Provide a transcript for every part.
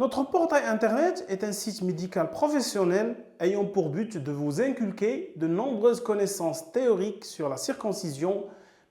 Notre portail Internet est un site médical professionnel ayant pour but de vous inculquer de nombreuses connaissances théoriques sur la circoncision,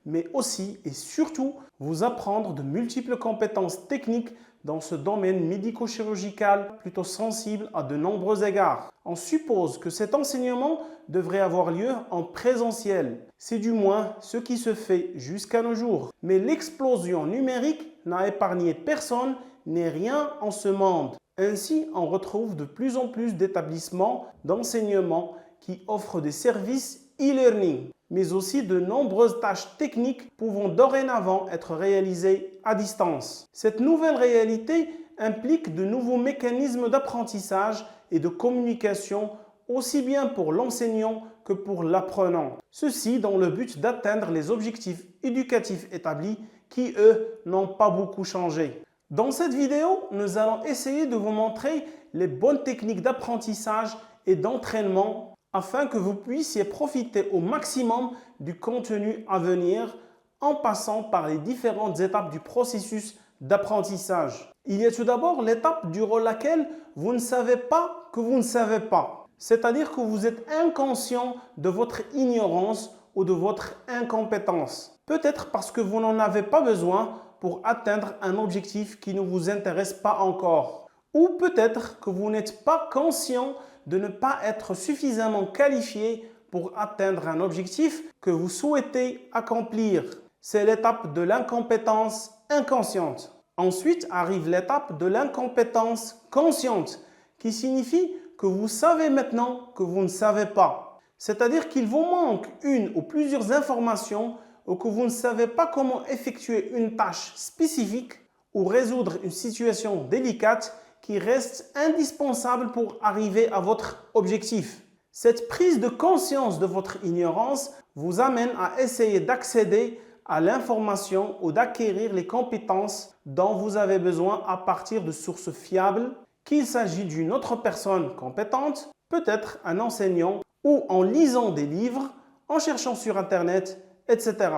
mais aussi et surtout vous apprendre de multiples compétences techniques dans ce domaine médico-chirurgical plutôt sensible à de nombreux égards. On suppose que cet enseignement devrait avoir lieu en présentiel. C'est du moins ce qui se fait jusqu'à nos jours. Mais l'explosion numérique n'a épargné personne ni rien en ce monde. Ainsi, on retrouve de plus en plus d'établissements d'enseignement qui offrent des services e-learning, mais aussi de nombreuses tâches techniques pouvant dorénavant être réalisées à distance. Cette nouvelle réalité implique de nouveaux mécanismes d'apprentissage et de communication aussi bien pour l'enseignant que pour l'apprenant. Ceci dans le but d'atteindre les objectifs éducatifs établis qui, eux, n'ont pas beaucoup changé. Dans cette vidéo, nous allons essayer de vous montrer les bonnes techniques d'apprentissage et d'entraînement afin que vous puissiez profiter au maximum du contenu à venir en passant par les différentes étapes du processus d'apprentissage. Il y a tout d'abord l'étape durant laquelle vous ne savez pas que vous ne savez pas. C'est-à-dire que vous êtes inconscient de votre ignorance ou de votre incompétence. Peut-être parce que vous n'en avez pas besoin pour atteindre un objectif qui ne vous intéresse pas encore. Ou peut-être que vous n'êtes pas conscient de ne pas être suffisamment qualifié pour atteindre un objectif que vous souhaitez accomplir. C'est l'étape de l'incompétence inconsciente. Ensuite arrive l'étape de l'incompétence consciente, qui signifie que vous savez maintenant que vous ne savez pas. C'est-à-dire qu'il vous manque une ou plusieurs informations ou que vous ne savez pas comment effectuer une tâche spécifique ou résoudre une situation délicate qui reste indispensable pour arriver à votre objectif. Cette prise de conscience de votre ignorance vous amène à essayer d'accéder à l'information ou d'acquérir les compétences dont vous avez besoin à partir de sources fiables, qu'il s'agit d'une autre personne compétente, peut-être un enseignant, ou en lisant des livres, en cherchant sur Internet, etc.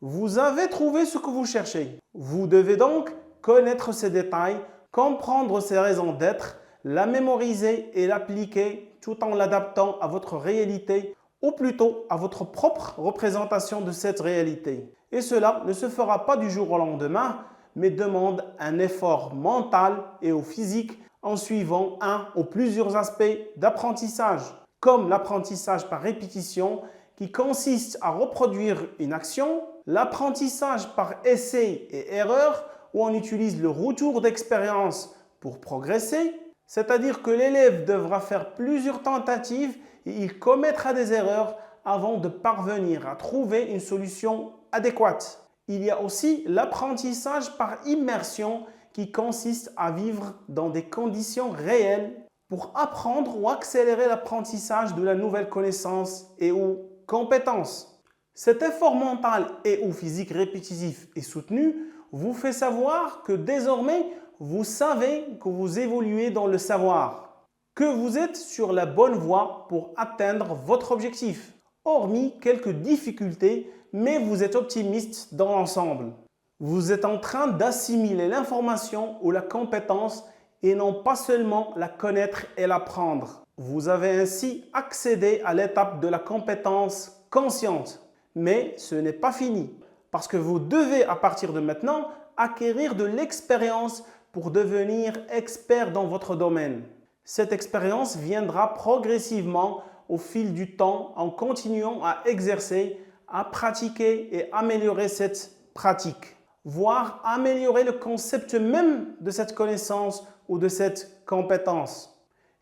Vous avez trouvé ce que vous cherchez. Vous devez donc connaître ces détails, comprendre ses raisons d'être, la mémoriser et l'appliquer tout en l'adaptant à votre réalité ou plutôt à votre propre représentation de cette réalité. Et cela ne se fera pas du jour au lendemain, mais demande un effort mental et ou physique en suivant un ou plusieurs aspects d'apprentissage, comme l'apprentissage par répétition qui consiste à reproduire une action, l'apprentissage par essai et erreur où on utilise le retour d'expérience pour progresser, c'est-à-dire que l'élève devra faire plusieurs tentatives et il commettra des erreurs avant de parvenir à trouver une solution adéquate. Il y a aussi l'apprentissage par immersion qui consiste à vivre dans des conditions réelles pour apprendre ou accélérer l'apprentissage de la nouvelle connaissance et ou compétence. Cet effort mental et ou physique répétitif et soutenu vous fait savoir que désormais, vous savez que vous évoluez dans le savoir, que vous êtes sur la bonne voie pour atteindre votre objectif, hormis quelques difficultés, mais vous êtes optimiste dans l'ensemble. Vous êtes en train d'assimiler l'information ou la compétence et non pas seulement la connaître et l'apprendre. Vous avez ainsi accédé à l'étape de la compétence consciente. Mais ce n'est pas fini, parce que vous devez à partir de maintenant acquérir de l'expérience pour devenir expert dans votre domaine. Cette expérience viendra progressivement au fil du temps en continuant à exercer, à pratiquer et améliorer cette pratique, voire améliorer le concept même de cette connaissance ou de cette compétence.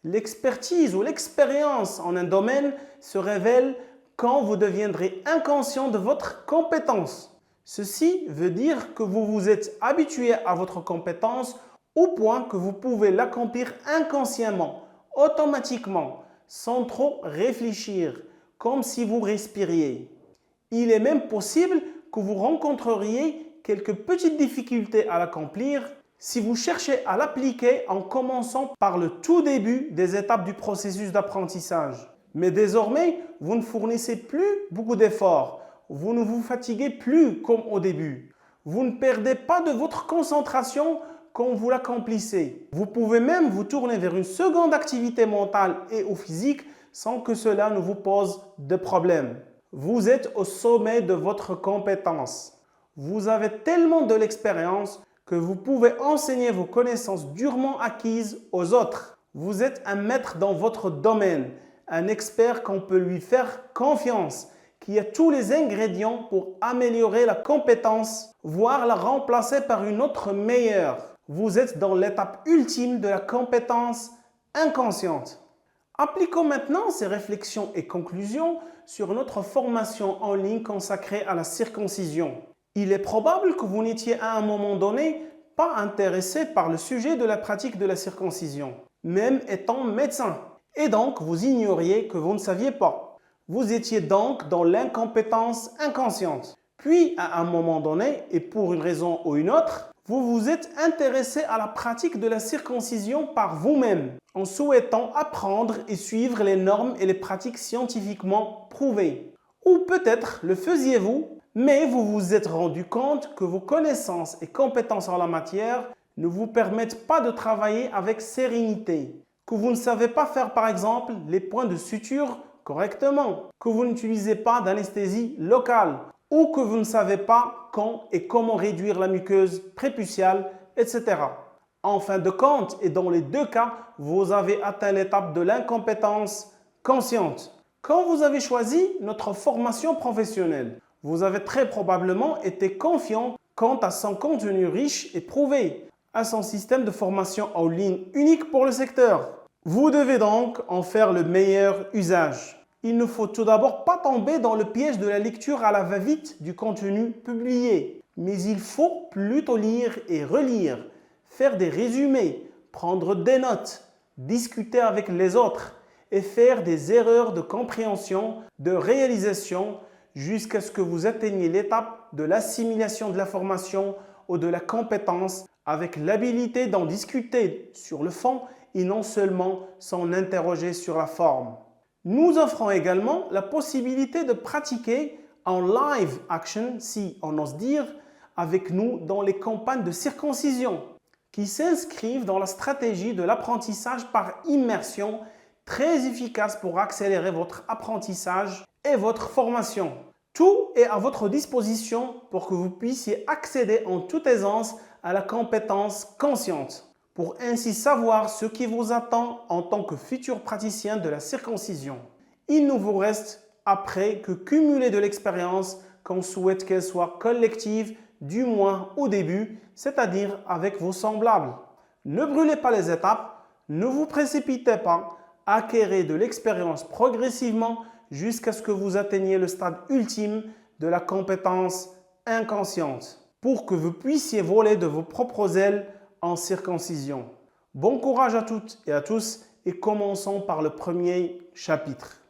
L'expertise ou l'expérience en un domaine se révèle quand vous deviendrez inconscient de votre compétence. Ceci veut dire que vous vous êtes habitué à votre compétence au point que vous pouvez l'accomplir inconsciemment, automatiquement, sans trop réfléchir, comme si vous respiriez. Il est même possible que vous rencontreriez quelques petites difficultés à l'accomplir si vous cherchez à l'appliquer en commençant par le tout début des étapes du processus d'apprentissage. Mais désormais, vous ne fournissez plus beaucoup d'efforts. Vous ne vous fatiguez plus comme au début. Vous ne perdez pas de votre concentration quand vous l'accomplissez. Vous pouvez même vous tourner vers une seconde activité mentale et ou physique sans que cela ne vous pose de problème. Vous êtes au sommet de votre compétence. Vous avez tellement de l'expérience que vous pouvez enseigner vos connaissances durement acquises aux autres. Vous êtes un maître dans votre domaine, un expert qu'on peut lui faire confiance, qui a tous les ingrédients pour améliorer la compétence, voire la remplacer par une autre meilleure. Vous êtes dans l'étape ultime de la compétence inconsciente. Appliquons maintenant ces réflexions et conclusions sur notre formation en ligne consacrée à la circoncision. Il est probable que vous n'étiez à un moment donné pas intéressé par le sujet de la pratique de la circoncision, même étant médecin. Et donc, vous ignoriez que vous ne saviez pas. Vous étiez donc dans l'incompétence inconsciente. Puis, à un moment donné, et pour une raison ou une autre, vous vous êtes intéressé à la pratique de la circoncision par vous-même, en souhaitant apprendre et suivre les normes et les pratiques scientifiquement prouvées. Ou peut-être le faisiez-vous, mais vous vous êtes rendu compte que vos connaissances et compétences en la matière ne vous permettent pas de travailler avec sérénité, que vous ne savez pas faire par exemple les points de suture correctement, que vous n'utilisez pas d'anesthésie locale ou que vous ne savez pas quand et comment réduire la muqueuse prépuciale, etc. En fin de compte, et dans les deux cas, vous avez atteint l'étape de l'incompétence consciente. Quand vous avez choisi notre formation professionnelle, vous avez très probablement été confiant quant à son contenu riche et prouvé, à son système de formation en ligne unique pour le secteur. Vous devez donc en faire le meilleur usage. Il ne faut tout d'abord pas tomber dans le piège de la lecture à la va-vite du contenu publié, mais il faut plutôt lire et relire, faire des résumés, prendre des notes, discuter avec les autres et faire des erreurs de compréhension, de réalisation jusqu'à ce que vous atteigniez l'étape de l'assimilation de l'information ou de la compétence avec l'habilité d'en discuter sur le fond et non seulement s'en interroger sur la forme. Nous offrons également la possibilité de pratiquer en live action, si on ose dire, avec nous dans les campagnes de circoncision qui s'inscrivent dans la stratégie de l'apprentissage par immersion très efficace pour accélérer votre apprentissage et votre formation. Tout est à votre disposition pour que vous puissiez accéder en toute aisance à la compétence consciente, pour ainsi savoir ce qui vous attend en tant que futur praticien de la circoncision. Il ne vous reste après que cumuler de l'expérience qu'on souhaite qu'elle soit collective, du moins au début, c'est-à-dire avec vos semblables. Ne brûlez pas les étapes, ne vous précipitez pas, acquérez de l'expérience progressivement jusqu'à ce que vous atteigniez le stade ultime de la compétence inconsciente, pour que vous puissiez voler de vos propres ailes en circoncision. Bon courage à toutes et à tous et commençons par le premier chapitre.